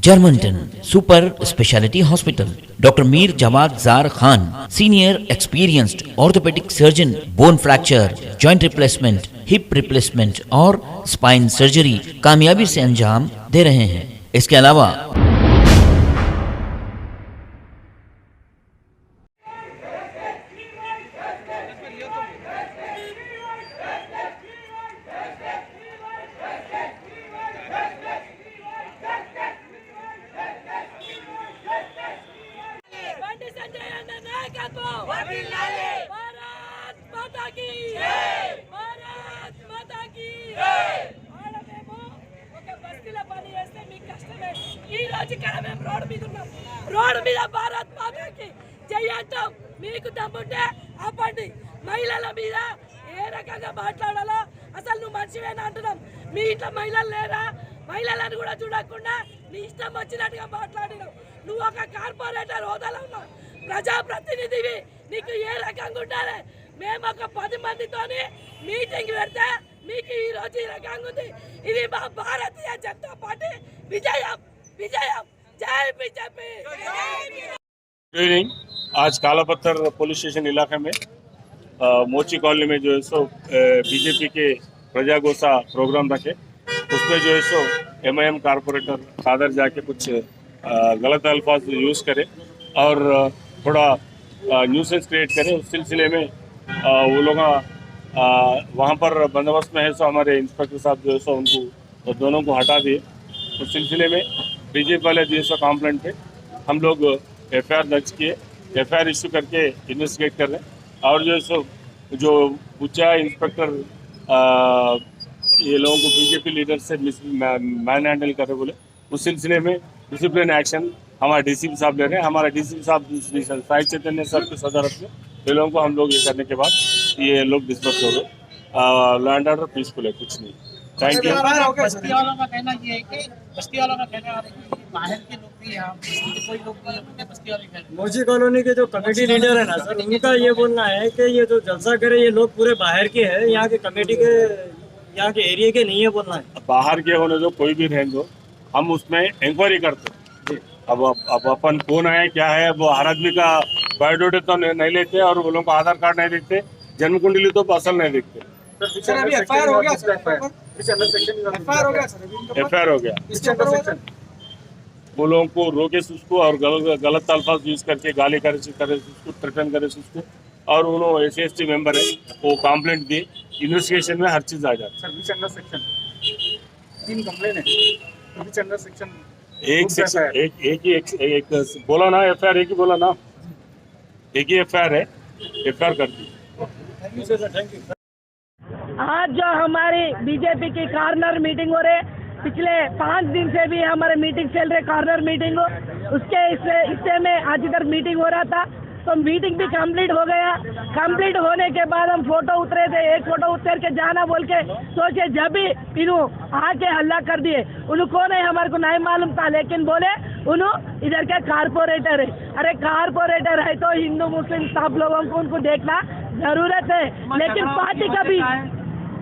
Germanton super speciality hospital, doctor Mir Jawad Zar Khan, senior experienced orthopaedic surgeon, bone fracture, joint replacement, hip replacement और spine surgery कामयाबी से अंजाम दे रहे हैं। इसके अलावा రోడ్డు మీద భారత్ మాతాకి జై అంటాం. మీకు దమ్ముంటే ఆపండి. మహిళల మీద ఏ రకంగా మాట్లాడాలో అసలు నువ్వు మనిషివేనా అంటున్నాం. మీ ఇంట్లో మహిళలు లేరా? మహిళలను కూడా చూడకుండా నీ ఇష్టం వచ్చినట్టుగా మాట్లాడినావు. నువ్వు ఒక కార్పొరేటర్ హోదాలో ఉన్నావు, ప్రజాప్రతినిధివి. నీకు ఏ రకంగా ఉండాలి? మేము ఒక 10 మందితోని మీటింగ్ పెడితే మీకు ఈ రోజు ఈ రకంగా ఉంది. ఇది మా భారతీయ జనతా పార్టీ విజయం. విజయం. जय बीजेपी। Good evening. आज कालापत्थर पुलिस स्टेशन इलाके में मोची कॉलोनी में जो है सो बीजेपी के प्रजा गोसा प्रोग्राम रखे, उसमें जो है सो एमआईएम कारपोरेटर खादर जाके कुछ गलत अल्फाज यूज़ करे और थोड़ा न्यूसेंस क्रिएट करे। उस सिलसिले में वो लोग वहाँ पर बंदोबस्त में है सो हमारे इंस्पेक्टर साहब जो है सो उनको दोनों को हटा दिए। उस सिलसिले में बीजेपी वाले जो है कंप्लेंट पे हम लोग एफआईआर दर्ज किए, एफआईआर इशू करके इन्वेस्टिगेट कर रहे हैं। और जो है सो जो उच्चा इंस्पेक्टर ये लोगों को बीजेपी लीडर से मैन हैंडल कर रहे बोले, उस सिलसिले में डिसिप्लिन एक्शन हमारे डीसीपी साहब ले रहे हैं। हमारा डीसीपी साहब साई चैतन्य सर की सदारत में ये लोगों को हम लोग ये करने के बाद ये लोग डिस्पर्स हो गए। लैंड ऑर्डर पीसफुल है, कुछ नहीं। Thank you. बस्ती वालों का कहना ये है कि बस्ती वालों का कहना है कि बाहर के लोग भी यहाँ कोई लोग नहीं है, बस्ती वाले मोची कॉलोनी के जो कमेटी लीडर है ना सर, उनका ये बोलना है कि ये जो जलसा करे ये लोग पूरे बाहर के हैं, यहाँ के कमेटी के यहाँ के एरिया के नहीं है बोलना है। बाहर के होने दो, कोई भी रहने दो, हम उसमें इंक्वायरी करते हैं। अब अपन कौन है क्या है वो हर आदमी का बायोडाटा तो नहीं लेते और वो लोगों को आधार कार्ड नहीं देखते, जन्म कुंडली तो असल नहीं देखते। एफआईआर हो गया सर, एफआईआर हो गया। वो लोगों को रोके उसको और गलत अल्फाज यूज करके गाली करे उसको, थ्रेटन करे उसको, और उन्होंने SC मेंबर है वो कंप्लेंट दी। इन्वेस्टिगेशन में हर चीज आ जाती है। सर्विस अंडर सेक्शन 3 कंप्लेन है, सर्विस अंडर सेक्शन एक सेक्शन एक बोला ना, एफआईआर एक ही बोला ना, एक ही एफआईआर है, एफआईआर कर दी। Thank you sir, thank you. आज जो हमारी बीजेपी की कॉर्नर मीटिंग हो रही, पिछले 5 दिन से भी हमारे मीटिंग चल रहे, कॉर्नर मीटिंग हो, उसके हिस्से में आज इधर मीटिंग हो रहा था। तो मीटिंग भी कंप्लीट हो गया। कंप्लीट होने के बाद हम फोटो उतरे थे, एक फोटो उतर के जाना बोल के सोचे, जब भी इन्हों आके हल्ला कर दिए। उनको नहीं, हमारे को नहीं मालूम था, लेकिन बोले उन्हों इधर के कारपोरेटर है। अरे कारपोरेटर है तो हिंदू मुस्लिम सब लोगों को उनको देखना जरूरत है, लेकिन पार्टी का भी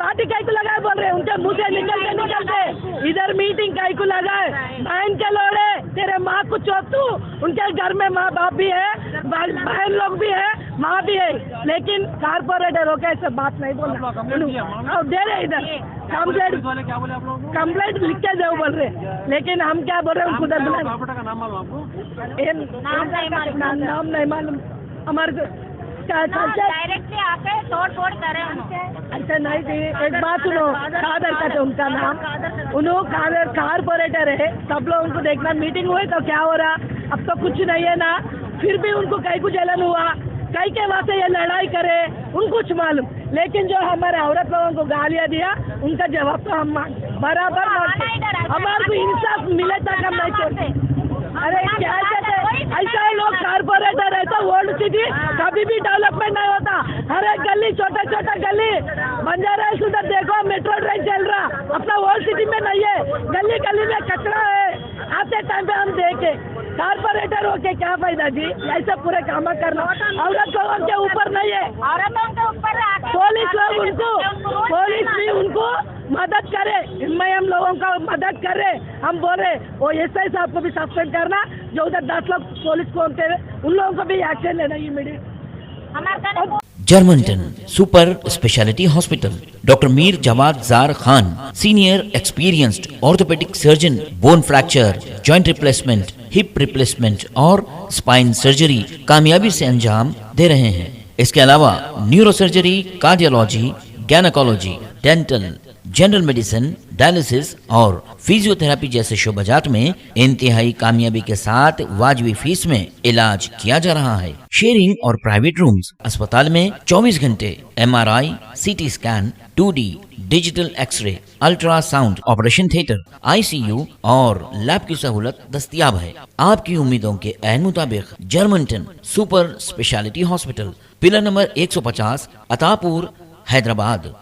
पार्टी काई को लगाए बोल रहे, उनके मुंह से निकलते इधर मीटिंग काई को लगाए। बहन के लोड़े तेरे माँ को चोक तू, उनके घर में माँ बाप भी है, बहन लोग भी है, माँ भी है, लेकिन कारपोरेटर होकर ऐसे बात नहीं बोलना। दे रहे इधर कंप्लेंट लिख के दो बोल रहे, लेकिन हम क्या बोल रहे हैं उनको नाम नहीं मालूम हमारे डायरेक्टली आके तोड़ करे ऐसा नहीं थी। एक बात सुनो, कादर का तो उनका नाम, उन्होंने कादर कारपोरेटर है, सब लोग उनको देखना। मीटिंग हुई तो क्या हो रहा, अब तो कुछ नहीं है ना, फिर भी उनको कहीं कुछ जलन हुआ, कहीं के वास्ते ये लड़ाई करे उनको कुछ मालूम, लेकिन जो हमारे औरत लोगों को गालियां दिया उनका जवाब तो हम बराबर हमारे को इंसाफ मिले तक हम नहीं छोड़ते। अरे क्या कहते ऐसा लोग कारपोरेटर है तो ओल्ड सिटी कभी भी डेवलपमेंट नहीं होता। हर एक गली, छोटा छोटा गली बंजारा उधर देखो, मेट्रो ट्रेन चल रहा, अपना ओल्ड सिटी में नहीं है। गली गली में कचरा है, आते के टाइम पे हम देखे कारपोरेटर होके क्या फायदा जी, ऐसे पूरे काम करना औरत लोगों के ऊपर नहीं है, औरतों के ऊपर पुलिस लोग उनको, पुलिस भी उनको मदद करे, इनमें हम लोगों का मदद कर रहे, हम बोल रहे वो एसआई साहब को भी सस्पेंड करना, जो उधर 10 लोग पुलिस को होते हुए उन लोगों को भी एक्शन लेना इमीडिएट। हमारे जर्मनटन super speciality hospital, doctor Mir जमात जार Khan, senior experienced orthopaedic surgeon, bone fracture, joint replacement, hip replacement और स्पाइन सर्जरी कामयाबी से अंजाम दे रहे हैं। इसके अलावा neuro surgery, cardiology, gynaecology, dental, general medicine, dialysis और फिजियोथेरेपी जैसे शोबाजात में इंतहाई कामयाबी के साथ वाजबी फीस में इलाज किया जा रहा है। शेयरिंग और प्राइवेट रूम्स, अस्पताल में 24 घंटे MRI, CT scan, 2D digital x-ray, ultrasound, operation theatre, ICU और लैब की सहूलत दस्तयाब है। आपकी उम्मीदों के ऐन मुताबिक Germanton super speciality hospital, pillar number 150, Attapur, Hyderabad.